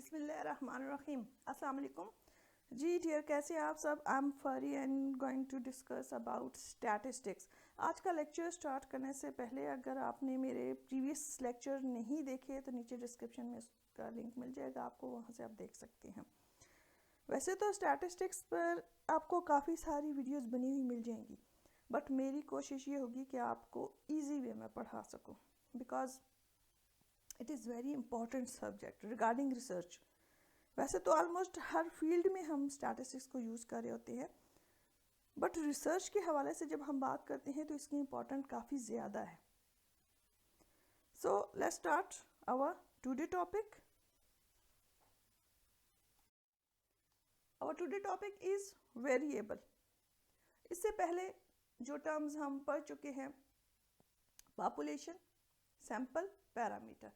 बिस्मिल्लाहिर्रहमानिर्रहीम। अस्सलाम वालेकुम जी डियर, कैसे आप सब। I am Fari and going to discuss about statistics. आज का लेक्चर स्टार्ट करने से पहले अगर आपने मेरे प्रीवियस लेक्चर नहीं देखे तो नीचे डिस्क्रिप्शन में उसका लिंक मिल जाएगा आपको, वहाँ से आप देख सकते हैं। वैसे तो स्टैटिस्टिक्स पर आपको काफ़ी सारी वीडियोस बनी हुई मिल जाएंगी, बट मेरी कोशिश ये होगी कि आपको ईजी वे में पढ़ा सकूँ, because it is very important subject regarding research. वैसे तो ऑलमोस्ट हर फील्ड में हम स्टैटिस्टिक्स को यूज़ कर रहे होते हैं, बट रिसर्च के हवाले से जब हम बात करते हैं तो इसकी इम्पोर्टेंट काफ़ी ज़्यादा है। So let's start our today topic. Our today topic is variable. इससे पहले जो टर्म्स हम पढ़ चुके हैं, पॉपुलेशन, सैंपल, पैरामीटर,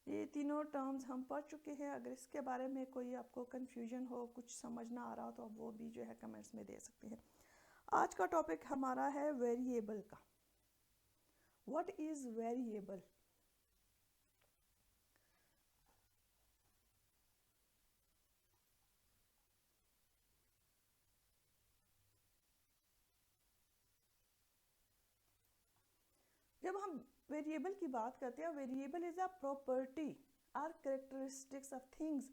ये तीनों टर्म्स हम पढ़ चुके हैं। अगर इसके बारे में कोई आपको कन्फ्यूजन हो, कुछ समझ ना आ रहा हो, तो आप वो भी जो है कमेंट्स में दे सकते हैं। आज का टॉपिक हमारा है वेरिएबल का। What is variable? जब हम वेरिएबल की बात करते हैं, variable is a property or characteristics of things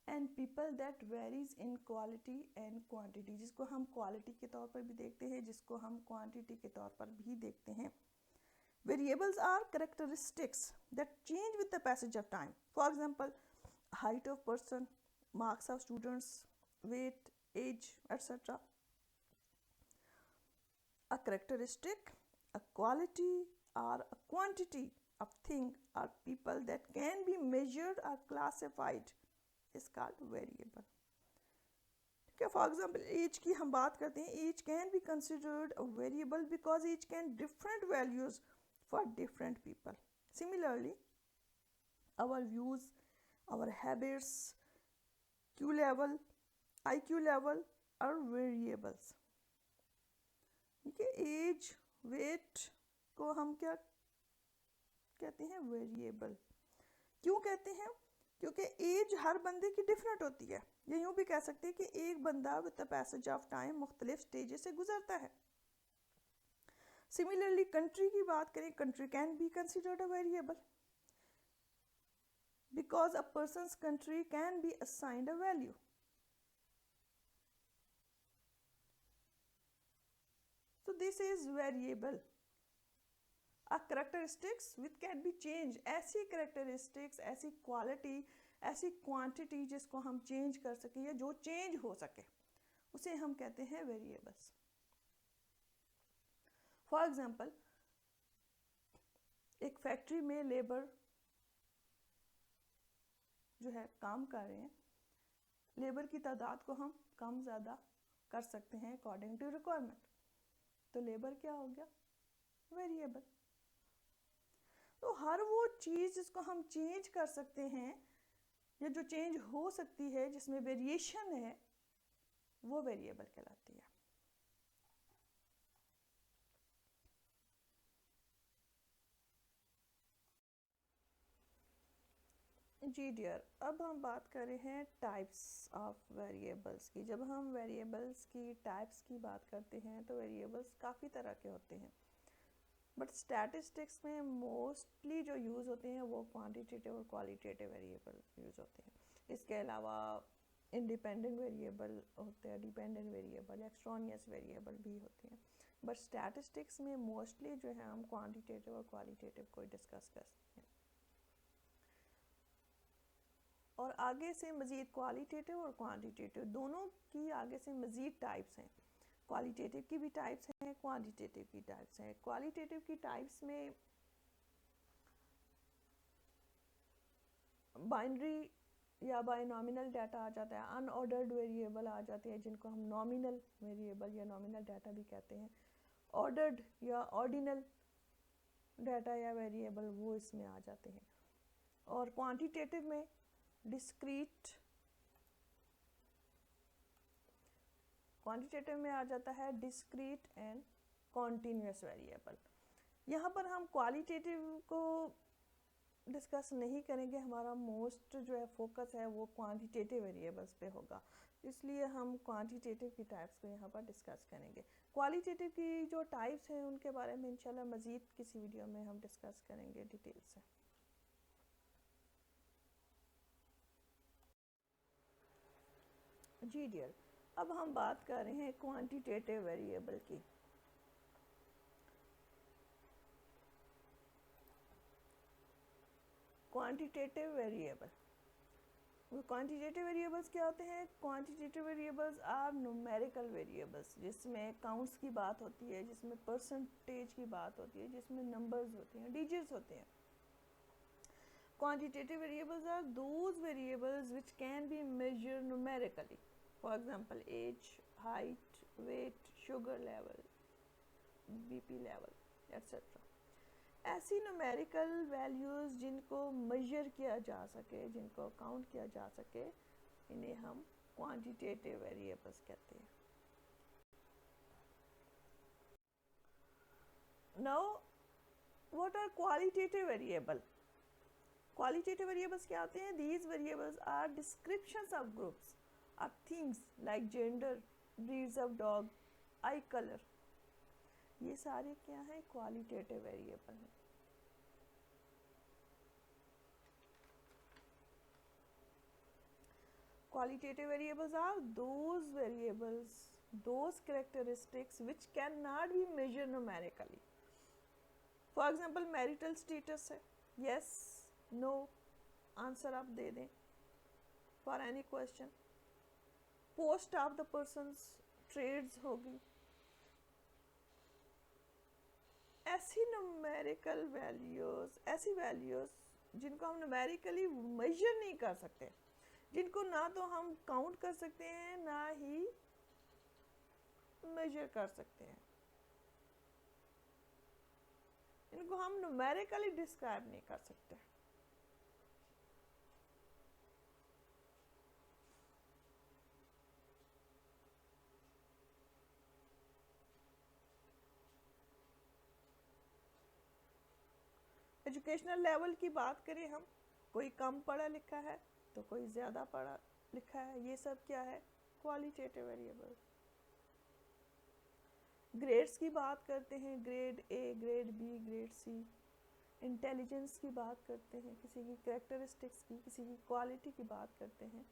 and people that varies in quality and quantity, जिसको हम क्वालिटी के तौर पर भी देखते हैं, जिसको हम क्वांटिटी के तौर पर भी देखते हैं। Variables are characteristics that change with the passage of time. For example, height of person, marks of students, weight, age, etc. A characteristic, a quality, or a quantity of thing or people that can be measured or classified is called variable. Okay, for example, age की हम बात करते हैं, age can be considered a variable because age can different values for different people. Similarly, our views, our habits, Q level, IQ level are variables. ठीक है, as, wait को हम क्या कहते हैं? वेरिएबल। क्यों कहते हैं? क्योंकि एज हर बंदे की डिफरेंट होती है। या यूँ भी कह सकते हैं कि एक बंदा with the passage of time मुख्तलिफ स्टेजेस से गुजरता है। सिमिलरली, कंट्री की बात करें, country can be considered a variable because a person's country can be assigned a value. So this is variable. A characteristics which can be changed, ऐसी characteristics, ऐसी quality, ऐसी quantity जिसको हम change कर सकें या जो change हो सके, उसे हम कहते हैं variables. For example, एक फैक्ट्री में लेबर जो है काम कर रहे हैं, लेबर की तादाद को हम कम ज़्यादा कर सकते हैं अकॉर्डिंग टू रिक्वायरमेंट। तो लेबर क्या हो गया? वेरिएबल। तो हर वो चीज़ जिसको हम चेंज कर सकते हैं या जो चेंज हो सकती है, जिसमें वेरिएशन है, वो वेरिएबल कहलाती है। जी डियर, अब हम बात कर रहे हैं टाइप्स ऑफ वेरिएबल्स की। जब हम वेरिएबल्स की टाइप्स की बात करते हैं तो वेरिएबल्स काफ़ी तरह के होते हैं, बट स्टैटिस्टिक्स में मोस्टली जो यूज़ होते हैं वो क्वांटिटेटिव और क्वालिटेटिव वेरिएबल यूज़ होते हैं। इसके अलावा इंडिपेंडेंट वेरिएबल होते हैं, डिपेंडेंट वेरिएबल, एक्सट्रानियस वेरिएबल भी होते हैं, बट स्टैटिस्टिक्स में मोस्टली जो है हम क्वांटिटेटिव और क्वालिटेटिव को डिस्कस करते हैं। और आगे से मज़ीद क्वालिटेटिव और क्वांटिटेटिव दोनों की आगे से मज़ीद टाइप्स हैं। क्वालिटेटिव की भी टाइप्स हैं, क्वांटिटेटिव की टाइप्स हैं। क्वालिटेटिव की टाइप्स में बाइनरी या बाइनॉमिनल डाटा आ जाता है, अनऑर्डर्ड वेरिएबल आ जाते हैं जिनको हम नॉमिनल वेरिएबल या नॉमिनल डाटा भी कहते हैं। ऑर्डर्ड या ऑर्डिनल डाटा या वेरिएबल वो इसमें आ जाते हैं। और क्वांटिटेटिव में डिस्क्रीट, क्वांटिटेटिव में आ जाता है डिस्क्रीट एंड कॉन्टीन्यूअस वेरिएबल। यहाँ पर हम क्वालिटेटिव को डिस्कस नहीं करेंगे, हमारा मोस्ट जो है फोकस है वो क्वांटिटेटिव वेरिएबल्स पे होगा, इसलिए हम क्वांटिटेटिव की टाइप्स को यहाँ पर डिस्कस करेंगे। क्वालिटेटिव की जो टाइप्स हैं उनके बारे में इंशाल्लाह मज़ीद किसी वीडियो में हम डिस्कस करेंगे डिटेल से। जी डियर, अब हम बात कर रहे हैं क्वांटिटेटिव वेरिएबल की। क्वांटिटेटिव वेरिएबल, क्वांटिटेटिव वेरिएबल्स क्या होते हैं? Quantitative variables are numerical variables, जिसमें काउंट्स की बात होती है, जिसमें परसेंटेज की बात होती है, जिसमें नंबर्स होते हैं, डिजिट्स होते हैं। Quantitative variables are those variables which can be measured numerically. For example, age, height, weight, sugar level, BP level, etc. ऐसी न्यूमेरिकल वैल्यूज़ जिनको मेजर किया जा सके, जिनको काउंट किया जा सके, इन्हें हम क्वांटिटेटिव वेरिएबल्स कहते हैं। Now what are qualitative variable? Qualitative variables क्या होते हैं? These variables are descriptions of groups और things like gender, breeds of dog, eye colour, ये सारे क्या है? क्वालिटेटिव वेरिएबल हैं। Qualitative variables are those variables, those characteristics which cannot be measured numerically. For example, marital status है, yes, no, answer आप दे दें for any question. Post of the person's trades होगी। ऐसी न्यूमेरिकल वैल्यूज, ऐसी values जिनको हम numerically major नहीं कर सकते, जिनको ना तो हम काउंट कर सकते हैं ना ही मेजर कर सकते हैं, इनको हम न्यूमेरिकली डिस्क्राइब नहीं कर सकते। एजुकेशनल लेवल की बात करें हम, कोई कम पढ़ा लिखा है तो कोई ज़्यादा पढ़ा लिखा है, ये सब क्या है? Qualitative variable. ग्रेड्स की बात करते हैं, grade A, grade B, grade C. Intelligence की बात करते हैं, किसी की कैरेक्टरिस्टिक्स की, किसी की क्वालिटी की बात करते हैं।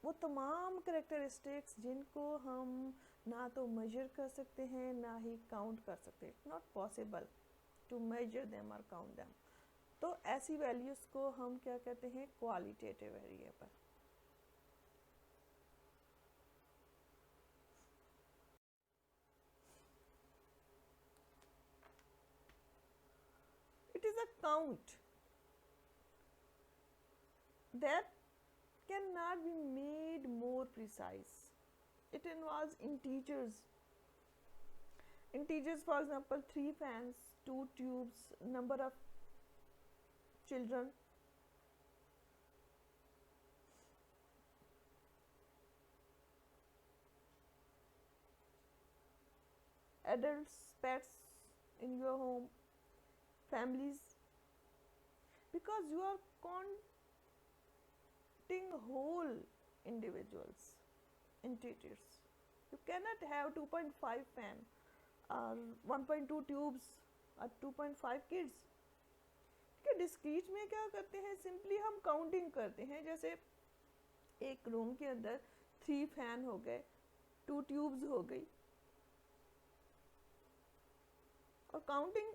वो तमाम कैरेक्टरिस्टिक्स जिनको हम ना तो मेजर कर सकते हैं ना ही काउंट कर सकते हैं, it's not possible to measure them और काउंट देम, तो ऐसी वैल्यूज़ को हम क्या कहते हैं? Qualitative variable. It is a count that cannot be made more precise. It involves integers. Integers, for example, 3 fans, 2 tubes, number of children. Adults, pets in your home, families, because you are counting whole individuals, integers. You cannot have 2.5 fan or 1.2 tubes और 2.5 kids. ठीक है, discrete में क्या करते हैं? Simply हम counting करते हैं, जैसे एक रूम के अंदर 3 फैन हो गए, 2 ट्यूब्स हो गई, और काउंटिंग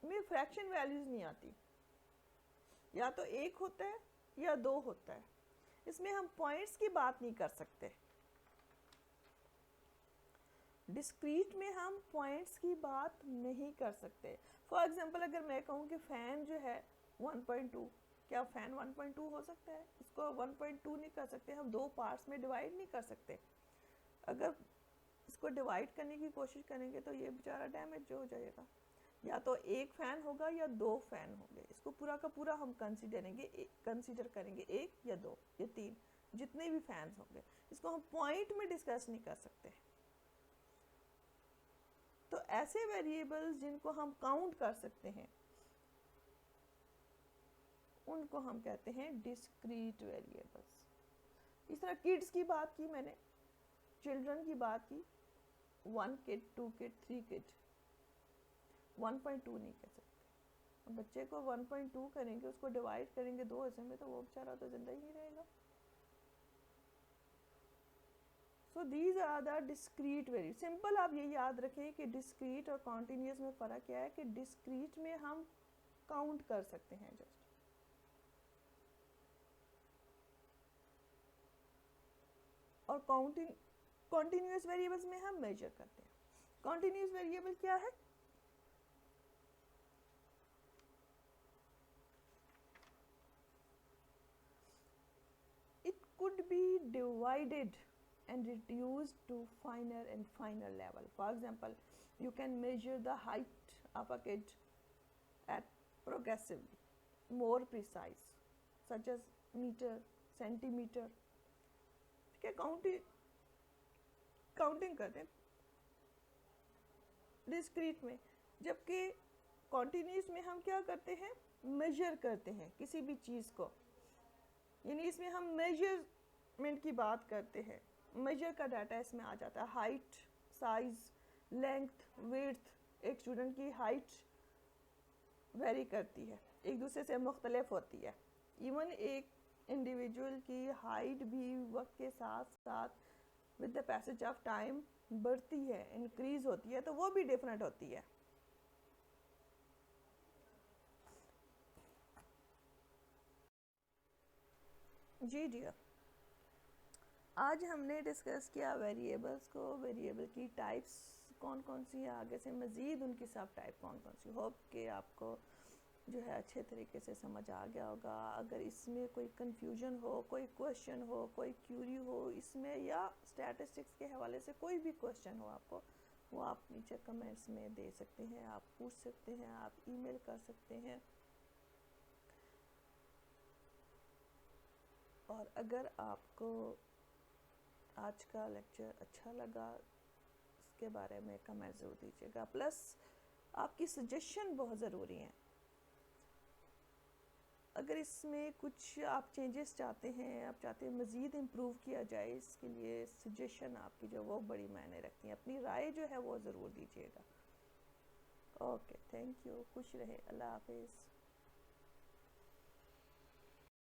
में फ्रैक्शन वैल्यूज नहीं आती, या तो 1 होता है या 2 होता है, इसमें हम पॉइंट्स की बात नहीं कर सकते। डिस्क्रीट में हम पॉइंट्स की बात नहीं कर सकते। फॉर एग्जांपल, अगर मैं कहूँ कि फ़ैन जो है 1.2, क्या फ़ैन 1.2 हो सकता है? इसको 1.2 नहीं कर सकते, हम 2 पार्ट्स में डिवाइड नहीं कर सकते। अगर इसको डिवाइड करने की कोशिश करेंगे तो ये बेचारा डैमेज हो जाएगा, या तो 1 फ़ैन होगा या 2 फ़ैन होंगे, इसको पूरा का पूरा हम कंसीडर करेंगे 1 या 2 या 3, जितने भी फैंस होंगे, इसको हम पॉइंट में डिस्कस नहीं कर सकते। तो ऐसे वेरिएबल्स जिनको हम काउंट कर सकते हैं, उनको हम कहते हैं डिस्क्रीट वेरिएबल्स। इस तरह किड्स की बात की मैंने, चिल्ड्रन की बात की, 1 किड, 2 किड, 3 किड, 1.2 नहीं कह सकते। बच्चे को 1.2 करेंगे, उसको डिवाइड करेंगे 2 हिस्से में, तो वो बेचारा तो जिंदा ही नहीं रहेगा। So these are the discrete variable. Simple आप ये याद रखें कि डिस्क्रीट और कॉन्टिन्यूस में फ़र्क क्या है कि डिस्क्रीट में हम काउंट कर सकते हैं जस्ट, और कॉन्टिन्यूस वेरिएबल्स में हम मेजर करते हैं। कॉन्टिन्यूस वेरिएबल क्या है? It could be divided and reduced to finer and finer level. For example, you can measure the height of a kid at progressively more precise, such as meter, centimeter. ठीक है, counting करते हैं discrete में, जबकि continuous में हम क्या करते हैं? मेजर करते हैं किसी भी चीज़ को, यानी इसमें हम मेजरमेंट की बात करते हैं। मेजर का डाटा इसमें आ जाता है, हाइट, साइज, लेंथ, विड्थ। एक स्टूडेंट की हाइट वेरी करती है, एक दूसरे से मुख्तलिफ होती है। इवन एक इंडिविजुअल की हाइट भी वक्त के साथ साथ with the passage of time बढ़ती है, इंक्रीज होती है, तो वो भी डिफरेंट होती है। जी डियर, आज हमने डिस्कस किया वेरिएबल्स को, वेरिएबल की टाइप्स कौन कौन सी है, आगे से मज़ीद उनकी सब टाइप कौन कौन सी। होप कि आपको जो है अच्छे तरीके से समझ आ गया होगा। अगर इसमें कोई कन्फ्यूजन हो, कोई क्वेश्चन हो, कोई क्यूरी हो इसमें, या स्टैटिस्टिक्स के हवाले से कोई भी क्वेश्चन हो आपको, वो आप नीचे कमेंट्स में दे सकते हैं, आप पूछ सकते हैं, आप ईमेल कर सकते हैं। और अगर आपको आज का लेक्चर अच्छा लगा, इसके बारे में कमेंट ज़रूर दीजिएगा। प्लस आपकी सजेशन बहुत ज़रूरी है। अगर इसमें कुछ आप चेंजेस चाहते हैं, आप चाहते हैं मज़ीद इम्प्रूव किया जाए, इसके लिए सजेशन आपकी जो वो बड़ी मायने रखती है। अपनी राय जो है वो ज़रूर दीजिएगा। ओके, थैंक यू, खुश रहे, अल्लाह हाफिज़।